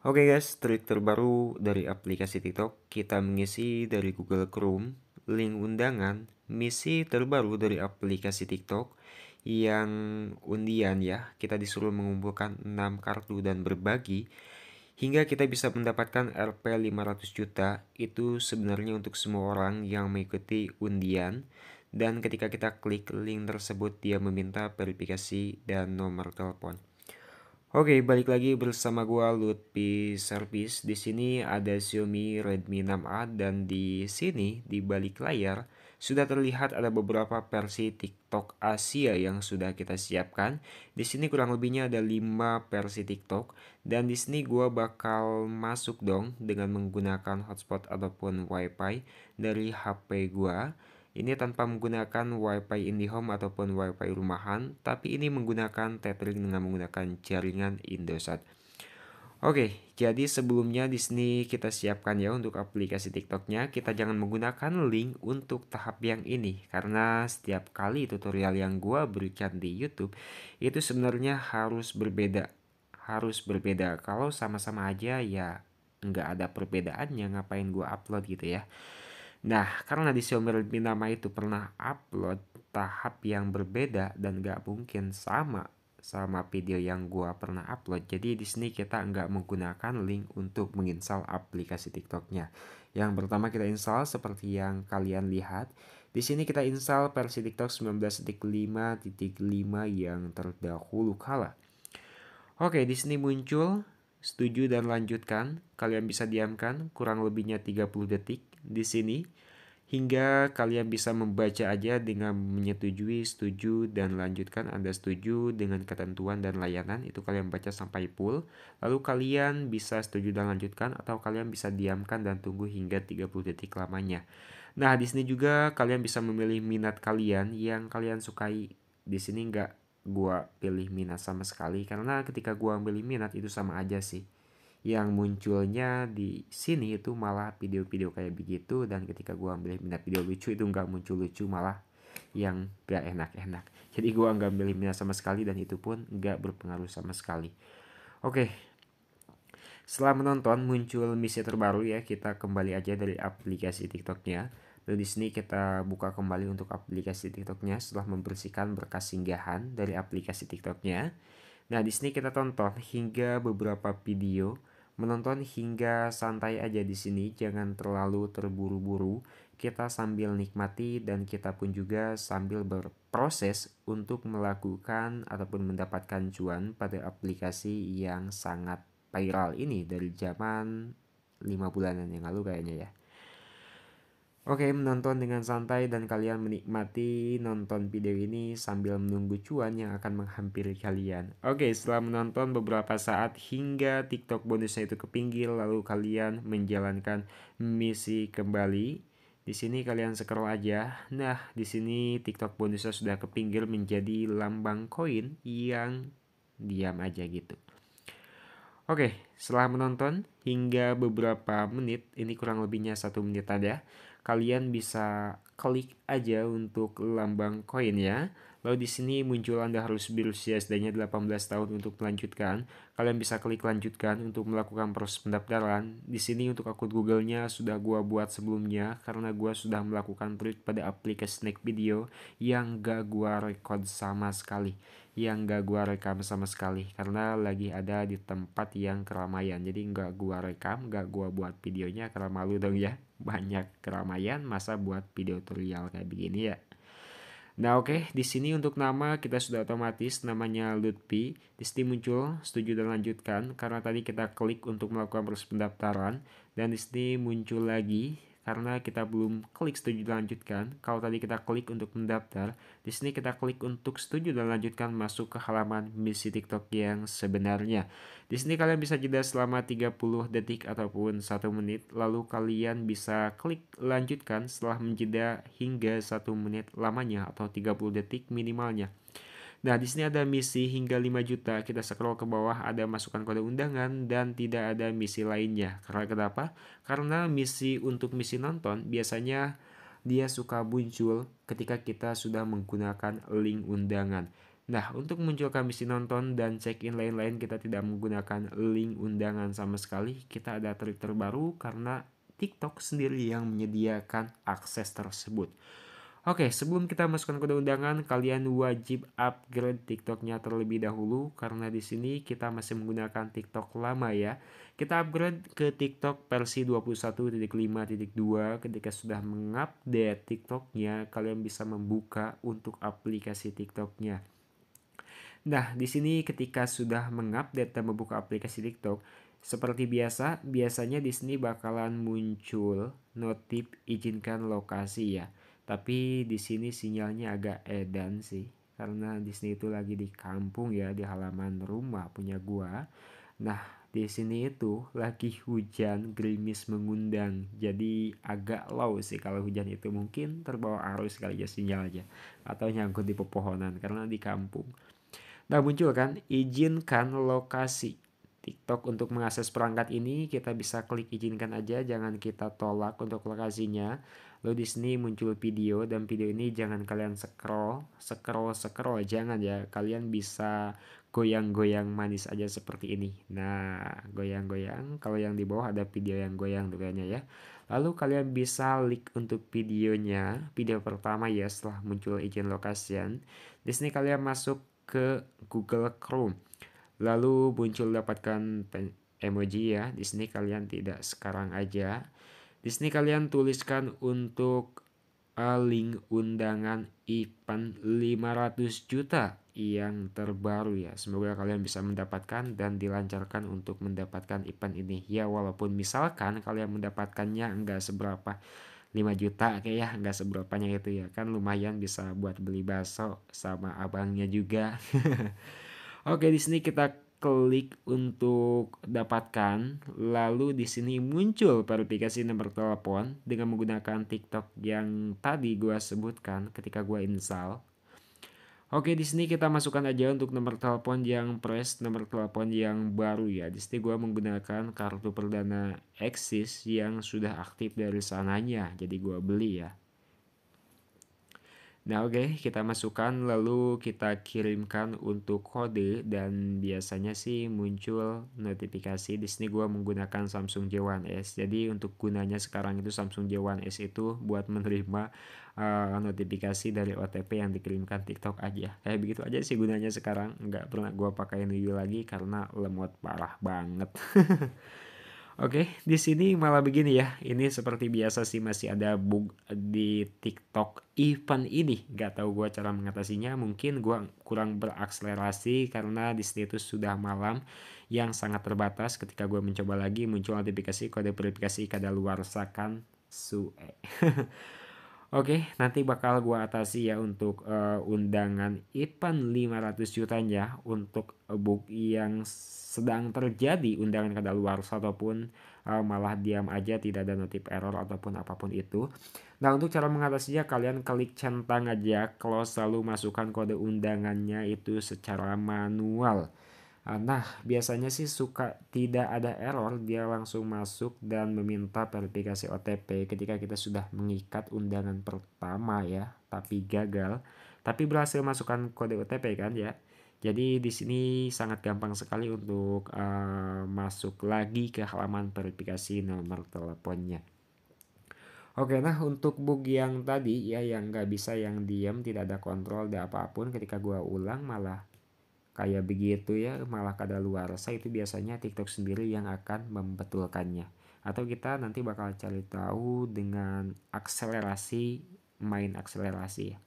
Oke guys, trik terbaru dari aplikasi TikTok, kita mengisi dari Google Chrome, link undangan, misi terbaru dari aplikasi TikTok, yang undian ya, kita disuruh mengumpulkan 6 kartu dan berbagi, hingga kita bisa mendapatkan Rp 500 juta, itu sebenarnya untuk semua orang yang mengikuti undian, dan ketika kita klik link tersebut, dia meminta verifikasi dan nomor telepon. Oke, balik lagi bersama gua Lutfi Service. Di sini ada Xiaomi Redmi 6A dan di sini di balik layar sudah terlihat ada beberapa versi TikTok Asia yang sudah kita siapkan. Di sini kurang lebihnya ada 5 versi TikTok dan di sini gua bakal masuk dong dengan menggunakan hotspot ataupun WiFi dari HP gua. Ini tanpa menggunakan WiFi IndiHome ataupun WiFi rumahan, tapi ini menggunakan tethering dengan menggunakan jaringan Indosat. Oke, jadi sebelumnya di sini kita siapkan ya untuk aplikasi TikToknya. Kita jangan menggunakan link untuk tahap yang ini karena setiap kali tutorial yang gua berikan di YouTube itu sebenarnya harus berbeda, harus berbeda. Kalau sama-sama aja ya nggak ada perbedaannya, ngapain gua upload gitu ya. Nah, karena di Xiaomi Redmi nama itu pernah upload tahap yang berbeda dan nggak mungkin sama sama video yang gua pernah upload. Jadi di sini kita nggak menggunakan link untuk menginstal aplikasi TikToknya. Yang pertama kita install seperti yang kalian lihat. Di sini kita install versi TikTok 19.5.5 yang terdahulu kala. Oke, di sini muncul setuju dan lanjutkan. Kalian bisa diamkan kurang lebihnya 30 detik di sini hingga kalian bisa membaca aja dengan menyetujui, setuju, dan lanjutkan. Anda setuju dengan ketentuan dan layanan, itu kalian baca sampai full. Lalu kalian bisa setuju dan lanjutkan, atau kalian bisa diamkan dan tunggu hingga 30 detik lamanya. Nah, di sini juga kalian bisa memilih minat kalian yang kalian sukai. Di sini nggak gua pilih minat sama sekali, karena ketika gua pilih minat itu sama aja sih. Yang munculnya di sini itu malah video-video kayak begitu, dan ketika gua ambil minat video lucu itu nggak muncul lucu, malah yang gak enak-enak. Jadi gua nggak ambil minat sama sekali dan itu pun nggak berpengaruh sama sekali. Oke, setelah menonton muncul misi terbaru ya, kita kembali aja dari aplikasi TikToknya. Lalu di sini kita buka kembali untuk aplikasi TikToknya setelah membersihkan berkas singgahan dari aplikasi TikToknya. Nah, di sini kita tonton hingga beberapa video, menonton hingga santai aja di sini, jangan terlalu terburu-buru. Kita sambil nikmati dan kita pun juga sambil berproses untuk melakukan ataupun mendapatkan cuan pada aplikasi yang sangat viral ini dari zaman 5 bulanan yang lalu kayaknya ya. Oke, menonton dengan santai dan kalian menikmati nonton video ini sambil menunggu cuan yang akan menghampiri kalian. Oke, setelah menonton beberapa saat hingga TikTok bonusnya itu kepinggir, lalu kalian menjalankan misi kembali. Di sini kalian scroll aja. Nah, di sini TikTok bonusnya sudah kepinggir menjadi lambang koin yang diam aja gitu. Oke, setelah menonton hingga beberapa menit, ini kurang lebihnya 1 menit ada, kalian bisa klik aja untuk lambang koin ya. Lalu di sini muncul Anda harus berusia setidaknya 18 tahun untuk melanjutkan. Kalian bisa klik lanjutkan untuk melakukan proses pendaftaran. Di sini untuk akun Google-nya sudah gua buat sebelumnya karena gua sudah melakukan tweet pada aplikasi Snack Video yang gak gua record sama sekali, yang gak gua rekam sama sekali karena lagi ada di tempat yang keramaian. Jadi gak gua rekam, gak gua buat videonya karena malu dong ya, banyak keramaian masa buat video tutorial kayak begini ya. Nah, oke, di sini untuk nama kita sudah otomatis namanya Lutfi. Di sini muncul setuju dan lanjutkan karena tadi kita klik untuk melakukan proses pendaftaran, dan di sini muncul lagi karena kita belum klik setuju dan lanjutkan. Kalau tadi kita klik untuk mendaftar, di sini kita klik untuk setuju dan lanjutkan masuk ke halaman misi TikTok yang sebenarnya. Di sini kalian bisa jeda selama 30 detik ataupun 1 menit, lalu kalian bisa klik lanjutkan setelah menjeda hingga 1 menit lamanya atau 30 detik minimalnya. Nah, di sini ada misi hingga 5 juta. Kita scroll ke bawah, ada masukkan kode undangan dan tidak ada misi lainnya. Karena kenapa? Karena misi untuk misi nonton biasanya dia suka muncul ketika kita sudah menggunakan link undangan. Nah, untuk munculkan misi nonton dan check-in lain-lain kita tidak menggunakan link undangan sama sekali. Kita ada trik terbaru karena TikTok sendiri yang menyediakan akses tersebut. Oke, sebelum kita masukkan kode undangan, kalian wajib upgrade TikToknya terlebih dahulu karena di sini kita masih menggunakan TikTok lama ya. Kita upgrade ke TikTok versi 21.5.2. Ketika sudah mengupdate TikToknya, kalian bisa membuka untuk aplikasi TikToknya. Nah, di sini ketika sudah mengupdate dan membuka aplikasi TikTok, seperti biasa, biasanya di sini bakalan muncul notif izinkan lokasi ya. Tapi di sini sinyalnya agak edan sih, karena di sini itu lagi di kampung ya, di halaman rumah punya gua. Nah, di sini itu lagi hujan, gerimis mengundang. Jadi agak low sih kalau hujan itu, mungkin terbawa arus kali ya sinyalnya atau nyangkut di pepohonan karena di kampung. Nah, muncul kan izinkan lokasi. TikTok untuk mengakses perangkat ini kita bisa klik izinkan aja, jangan kita tolak untuk lokasinya. Lalu di sini muncul video dan video ini jangan kalian scroll, jangan ya. Kalian bisa goyang-goyang manis aja seperti ini. Nah, goyang-goyang. Kalau yang di bawah ada video yang goyang tuh kayaknya ya. Lalu kalian bisa klik untuk videonya, video pertama ya setelah muncul izin location. Di sini kalian masuk ke Google Chrome. Lalu muncul dapatkan emoji ya. Di sini kalian tidak sekarang aja. Di sini kalian tuliskan untuk link undangan event 500 juta yang terbaru ya. Semoga kalian bisa mendapatkan dan dilancarkan untuk mendapatkan event ini. Ya walaupun misalkan kalian mendapatkannya enggak seberapa, 5 juta kayak ya enggak seberapanya itu ya. Kan lumayan bisa buat beli bakso sama abangnya juga. Oke, di sini kita klik untuk dapatkan, lalu di sini muncul verifikasi nomor telepon dengan menggunakan TikTok yang tadi gua sebutkan ketika gua install. Oke, di sini kita masukkan aja untuk nomor telepon yang fresh, nomor telepon yang baru ya. Di sini gua menggunakan kartu perdana Axis yang sudah aktif dari sananya, jadi gua beli ya. Nah oke, kita masukkan lalu kita kirimkan untuk kode dan biasanya sih muncul notifikasi. Di sini gua menggunakan Samsung J1S. Jadi untuk gunanya sekarang itu Samsung J1S itu buat menerima notifikasi dari OTP yang dikirimkan TikTok aja. Kayak begitu aja sih gunanya sekarang. Nggak pernah gua pakai Nuyu lagi karena lemot parah banget. Oke, di sini malah begini ya. Ini seperti biasa sih masih ada bug di TikTok event ini. Gak tahu gua cara mengatasinya. Mungkin gua kurang berakselerasi karena di situ sudah malam yang sangat terbatas. Ketika gua mencoba lagi muncul notifikasi kode verifikasi kadaluarsakan Sue. Oke, nanti bakal gua atasi ya untuk undangan event 500 jutanya untuk bug yang sedang terjadi undangan kadaluarsa ataupun malah diam aja tidak ada notif error ataupun apapun itu. Nah, untuk cara mengatasinya kalian klik centang aja close lalu masukkan kode undangannya itu secara manual. Nah, biasanya sih suka tidak ada error, dia langsung masuk dan meminta verifikasi OTP ketika kita sudah mengikat undangan pertama ya, tapi gagal. Tapi berhasil masukkan kode OTP kan ya. Jadi di sini sangat gampang sekali untuk masuk lagi ke halaman verifikasi nomor teleponnya. Oke, nah untuk bug yang tadi ya yang nggak bisa yang diam tidak ada kontrol ada apapun ketika gua ulang malah kayak begitu ya, malah kadaluarsa itu biasanya TikTok sendiri yang akan membetulkannya. Atau kita nanti bakal cari tahu dengan akselerasi, main akselerasi ya.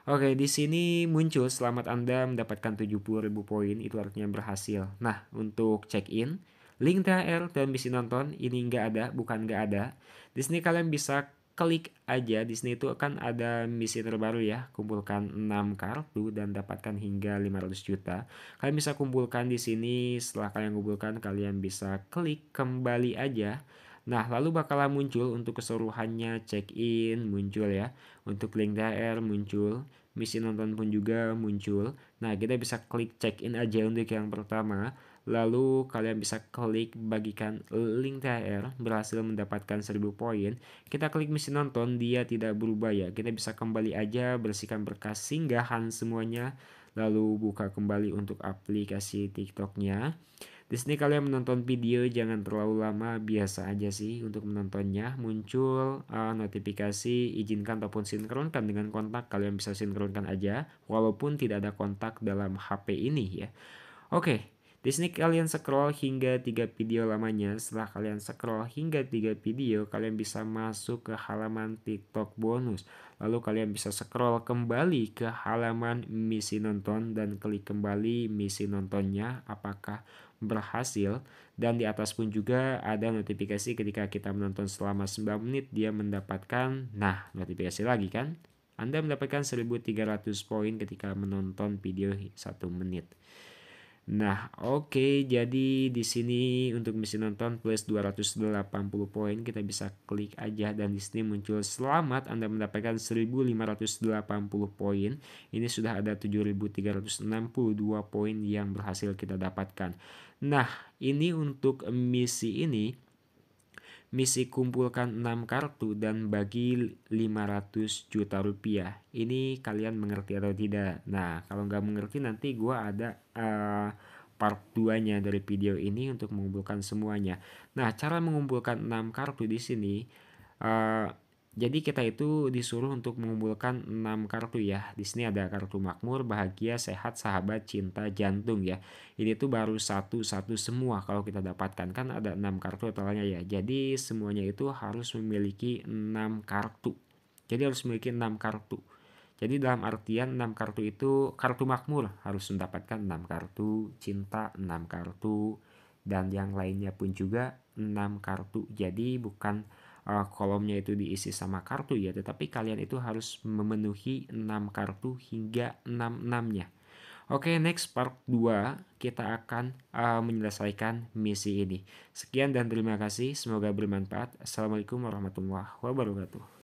Oke, di sini muncul selamat Anda mendapatkan 70.000 poin, itu artinya berhasil. Nah, untuk check-in, link THR dan misi nonton ini nggak ada, bukan nggak ada. Di sini kalian bisa klik aja, di sini itu akan ada misi terbaru ya, kumpulkan 6 kartu dan dapatkan hingga 500 juta. Kalian bisa kumpulkan di sini, setelah kalian kumpulkan kalian bisa klik kembali aja. Nah, lalu bakalan muncul untuk keseluruhannya check-in muncul ya. Untuk link THR muncul, misi nonton pun juga muncul. Nah, kita bisa klik check-in aja untuk yang pertama. Lalu kalian bisa klik bagikan link THR, berhasil mendapatkan 1000 poin. Kita klik misi nonton, dia tidak berubah ya. Kita bisa kembali aja, bersihkan berkas singgahan semuanya. lalu buka kembali untuk aplikasi TikToknya. Di sini kalian menonton video jangan terlalu lama, biasa aja sih untuk menontonnya. Muncul notifikasi izinkan ataupun sinkronkan dengan kontak, kalian bisa sinkronkan aja walaupun tidak ada kontak dalam HP ini ya. Oke, di sini kalian scroll hingga 3 video lamanya. Setelah kalian scroll hingga 3 video, kalian bisa masuk ke halaman TikTok bonus. Lalu kalian bisa scroll kembali ke halaman misi nonton dan klik kembali misi nontonnya apakah berhasil. Dan di atas pun juga ada notifikasi ketika kita menonton selama 9 menit dia mendapatkan, nah notifikasi lagi kan. Anda mendapatkan 1300 poin ketika menonton video 1 menit. Nah, oke, jadi di sini untuk misi nonton plus 280 poin kita bisa klik aja dan di sini muncul selamat Anda mendapatkan 1580 poin. Ini sudah ada 7362 poin yang berhasil kita dapatkan. Nah, ini untuk misi kumpulkan 6 kartu dan bagi 500 juta rupiah. Ini kalian mengerti atau tidak? Nah, kalau nggak mengerti nanti gue ada part 2-nya dari video ini untuk mengumpulkan semuanya. Nah, cara mengumpulkan 6 kartu di sini uh, jadi kita itu disuruh untuk mengumpulkan 6 kartu ya. Di sini ada kartu makmur, bahagia, sehat, sahabat, cinta, jantung ya. Ini tuh baru satu-satu semua kalau kita dapatkan, kan ada 6 kartu totalnya ya. Jadi semuanya itu harus memiliki 6 kartu. Jadi harus memiliki 6 kartu. Jadi dalam artian 6 kartu itu kartu makmur harus mendapatkan 6 kartu, cinta 6 kartu, dan yang lainnya pun juga 6 kartu. Jadi bukan kolomnya itu diisi sama kartu ya, tetapi kalian itu harus memenuhi 6 kartu hingga 6-6-nya. Oke, next part 2 kita akan menyelesaikan misi ini. Sekian dan terima kasih, semoga bermanfaat. Assalamualaikum warahmatullahi wabarakatuh.